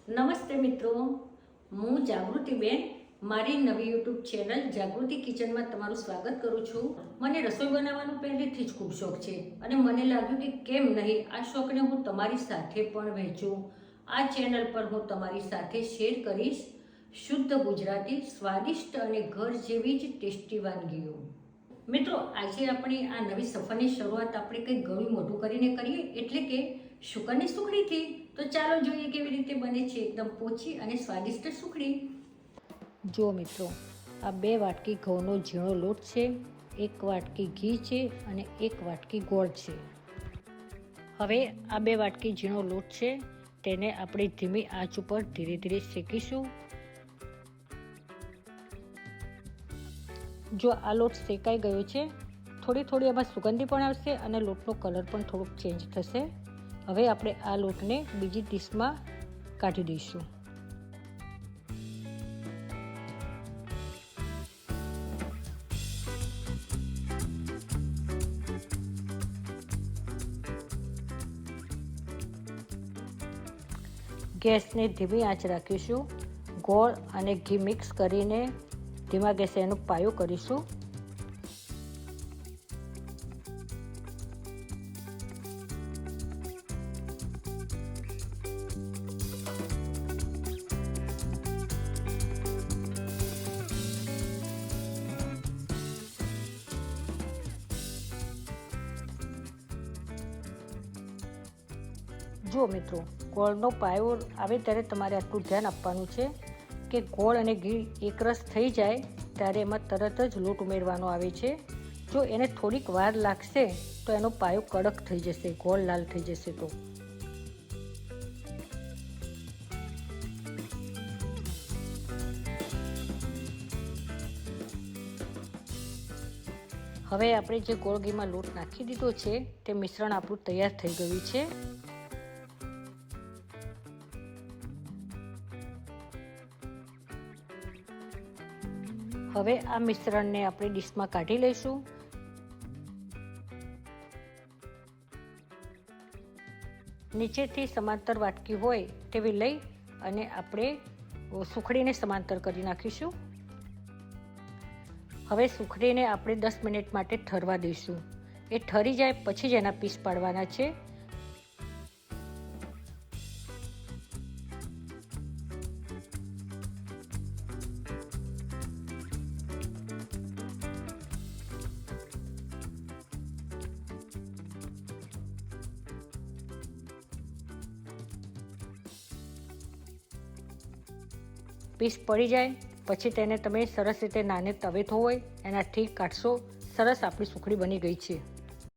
નમસ્તે મિત્રો, હું જાગૃતિબેન મારી નવી યુટ્યુબ ચેનલ જાગૃતિ કિચનમાં તમારું સ્વાગત કરું છું। મને રસોઈ બનાવવાનો પહેલેથી જ ખૂબ શોખ છે અને મને લાગ્યું કે કેમ નહીં આ શોખને હું તમારી સાથે પણ વહેંચું। આ ચેનલ પર હું તમારી સાથે શેર કરીશ શુદ્ધ ગુજરાતી સ્વાદિષ્ટ અને ઘર જેવી જ ટેસ્ટી વાનગીઓ। મિત્રો, આજે આપણી આ નવી સફરની શરૂઆત આપણે કંઈક ગળું મોઢું કરીને કરીએ, એટલે કે શુકરની સુખડીથી। તો ચાલો જોઈએ કેવી રીતે બને છે એકદમ પોચી અને સ્વાદિષ્ટ સુખડી। જો મિત્રો, આ 2 વાટકી ઘઉંનો ઝીણો લોટ છે, 1 વાટકી ઘી છે અને 1 વાટકી ગોળ છે। હવે આ 2 વાટકી ઝીણો લોટ છે તેને આપણે ધીમી આંચ ઉપર ધીરે ધીરે શેકીશું। જો આ લોટ શેકાઈ ગયો છે, થોડી થોડી આમાં સુગંધી પણ આવશે અને લોટનો કલર પણ થોડોક ચેન્જ થશે। હવે આપણે આ લોટને બીજી ડીશમાં કાઢી દઈશું। ગેસને ધીમી આંચ રાખીશું। ગોળ અને ઘી મિક્સ કરીને ધીમા ગેસે એનો પાયો કરીશું। જો મિત્રો, ગોળનો પાયો આવે ત્યારે તમારે આટલું ધ્યાન આપવાનું છે કે ગોળ અને ઘી એકરસ થઈ જાય ત્યારે એમાં તરત જ લોટ ઉમેરવાનો આવે છે। જો એને થોડીક વાર લાગશે તો એનો પાયો કડક થઈ જશે, ગોળ લાલ થઈ જશે। તો હવે આપણે જે ગોળ ઘીમાં લોટ નાખી દીધો છે તે મિશ્રણ આપણું તૈયાર થઈ ગયું છે। હવે આ મિશ્રણને આપણે ડીશમાં કાઢી લઈશું। નીચેથી સમાંતર વાટકી હોય તેવી લઈ અને આપણે સુખડીને સમાંતર કરી નાખીશું। હવે સુખડીને આપણે 10 મિનિટ માટે ઠરવા દઈશું। એ ઠરી જાય પછી જ એના પીસ પાડવાના છે। પીસ પડી જાય પછી તેને તમે સરસ રીતે નાને તવેથો હોય એનાથી કાઢશો। સરસ આપણી સુખડી બની ગઈ છે।